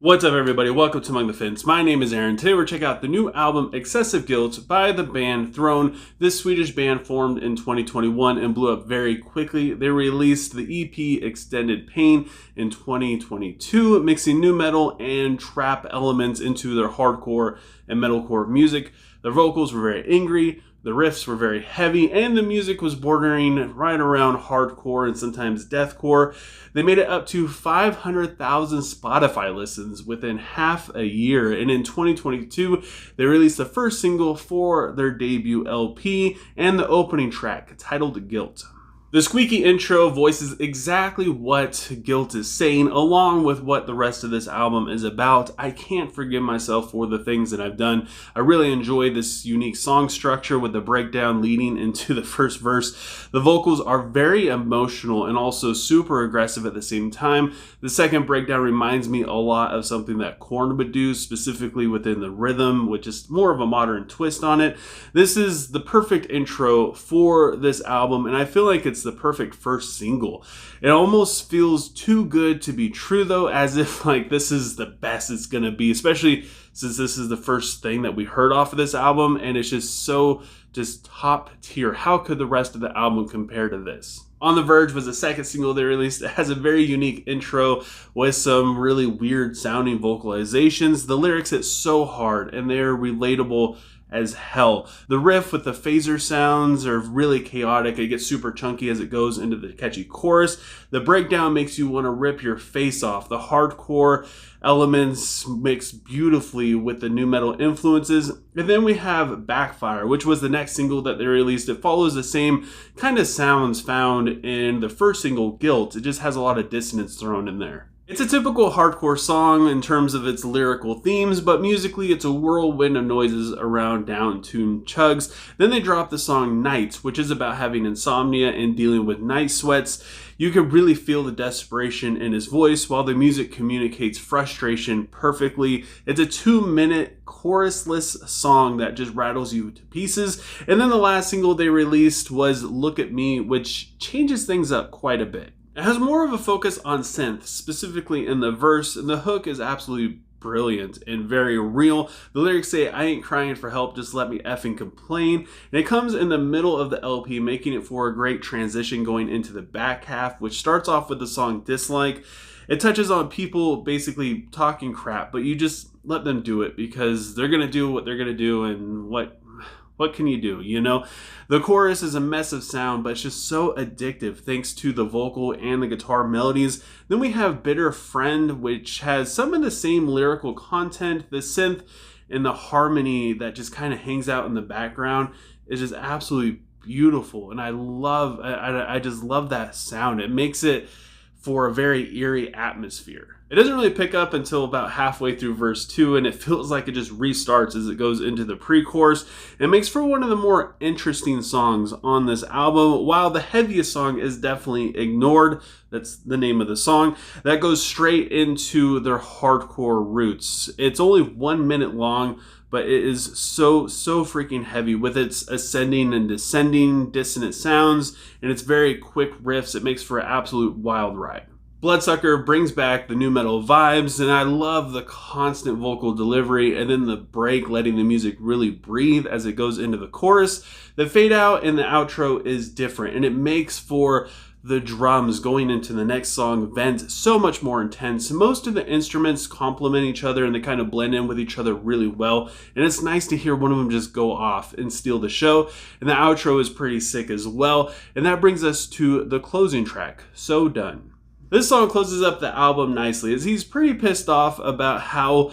What's up, everybody? Welcome to Among the Fins. My name is Aaron. Today we're checking out the new album Excessive Guilt by the band Throne. This Swedish band formed in 2021 and blew up very quickly. They released the EP Extended Pain in 2022, mixing new metal and trap elements into their hardcore and metalcore music. Their vocals were very angry, the riffs were very heavy, and the music was bordering right around hardcore and sometimes deathcore. They made it up to 500,000 Spotify listens within half a year, and in 2022, they released the first single for their debut LP and the opening track, titled Guilt. The squeaky intro voices exactly what Guilt is saying, along with what the rest of this album is about. I can't forgive myself for the things that I've done. I really enjoy this unique song structure with the breakdown leading into the first verse. The vocals are very emotional and also super aggressive at the same time. The second breakdown reminds me a lot of something that Korn would do, specifically within the rhythm, which is more of a modern twist on it. This is the perfect intro for this album, and I feel like it's the perfect first single. It almost feels too good to be true, though, as if like this is the best it's gonna be, especially since this is the first thing that we heard off of this album, and it's just so top tier. How could the rest of the album compare to this? On the Verge was the second single they released. It has a very unique intro with some really weird sounding vocalizations. The lyrics hit so hard and they're relatable as hell. The riff with the phaser sounds are really chaotic. It gets super chunky as it goes into the catchy chorus. The breakdown makes you want to rip your face off. The hardcore elements mix beautifully with the new metal influences. And then we have Backfire, which was the next single that they released. It follows the same kind of sounds found in the first single, Guilt. It just has a lot of dissonance thrown in there. It's a typical hardcore song in terms of its lyrical themes, but musically it's a whirlwind of noises around down-tuned chugs. Then they drop the song Nights, which is about having insomnia and dealing with night sweats. You can really feel the desperation in his voice while the music communicates frustration perfectly. It's a 2-minute chorusless song that just rattles you to pieces. And then the last single they released was Look at Me, which changes things up quite a bit. It has more of a focus on synth, specifically in the verse, and the hook is absolutely brilliant and very real. The lyrics say, I ain't crying for help, just let me effing complain. And it comes in the middle of the LP, making it for a great transition going into the back half, which starts off with the song Dislike. It touches on people basically talking crap, but you just let them do it because they're going to do what they're going to do, and what can you do, you know? The chorus is a mess of sound, but it's just so addictive thanks to the vocal and the guitar melodies. Then we have Bitter Friend, which has some of the same lyrical content. The synth and the harmony that just kind of hangs out in the background is just absolutely beautiful. And I just love that sound. It makes it for a very eerie atmosphere. It doesn't really pick up until about halfway through verse 2, and it feels like it just restarts as it goes into the pre-chorus. It makes for one of the more interesting songs on this album. While the heaviest song is definitely Ignored, that's the name of the song, that goes straight into their hardcore roots. It's only 1 minute long, but it is so freaking heavy with its ascending and descending dissonant sounds and its very quick riffs. It makes for an absolute wild ride. Bloodsucker brings back the new metal vibes, and I love the constant vocal delivery and then the break letting the music really breathe as it goes into the chorus. The fade out and the outro is different, and it makes for the drums going into the next song, Vent, so much more intense. Most of the instruments complement each other and they kind of blend in with each other really well, and it's nice to hear one of them just go off and steal the show. And the outro is pretty sick as well, and that brings us to the closing track, So Done. This song closes up the album nicely, as he's pretty pissed off about how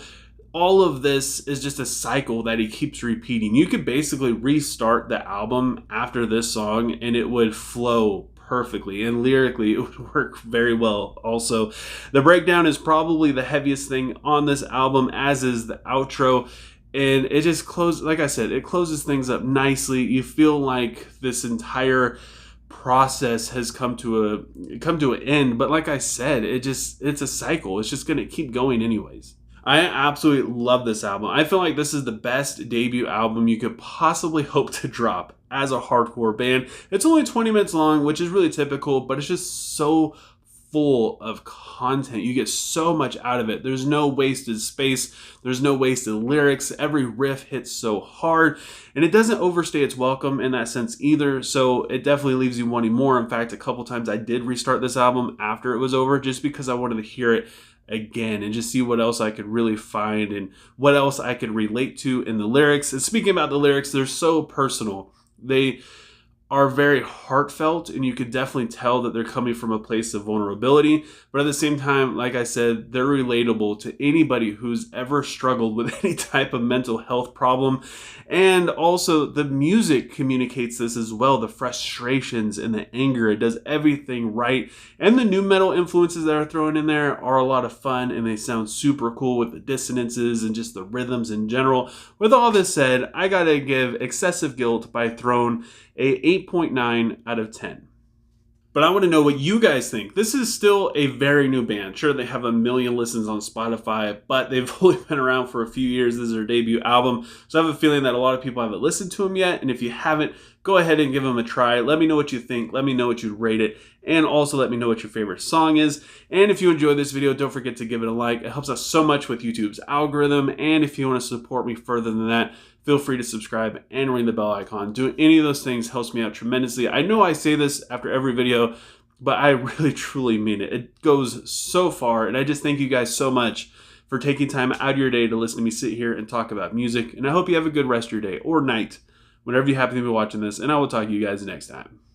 all of this is just a cycle that he keeps repeating. You could basically restart the album after this song and it would flow perfectly, and lyrically it would work very well also. The breakdown is probably the heaviest thing on this album, as is the outro. And it just closes, like I said, it closes things up nicely. You feel like this entire process has come to an end, but like I said, it's a cycle. It's just gonna keep going anyways. I absolutely love this album. I feel like this is the best debut album you could possibly hope to drop as a hardcore band. It's only 20 minutes long, which is really typical, but it's just so full of content. You get so much out of it. There's no wasted space. There's no wasted lyrics. Every riff hits so hard, and it doesn't overstay its welcome in that sense either. So it definitely leaves you wanting more. In fact, a couple times I did restart this album after it was over just because I wanted to hear it again and just see what else I could really find and what else I could relate to in the lyrics. And speaking about the lyrics, they're so personal. They are very heartfelt, and you could definitely tell that they're coming from a place of vulnerability. But at the same time, like I said, they're relatable to anybody who's ever struggled with any type of mental health problem. And also, the music communicates this as well, the frustrations and the anger. It does everything right. And the new metal influences that are thrown in there are a lot of fun, and they sound super cool with the dissonances and just the rhythms in general. With all this said, I gotta give Excessive Guilt by Throne a 8.9 out of 10. But I want to know what you guys think. This is still a very new band. Sure, they have 1 million listens on Spotify, but they've only been around for a few years. This is their debut album. So I have a feeling that a lot of people haven't listened to them yet. And if you haven't, go ahead and give them a try. Let me know what you think. Let me know what you'd rate it. And also let me know what your favorite song is. And if you enjoyed this video, don't forget to give it a like. It helps us so much with YouTube's algorithm. And if you want to support me further than that, feel free to subscribe and ring the bell icon. Doing any of those things helps me out tremendously. I know I say this after every video, but I really truly mean it. It goes so far, and I just thank you guys so much for taking time out of your day to listen to me sit here and talk about music. And I hope you have a good rest of your day or night, whenever you happen to be watching this, and I will talk to you guys next time.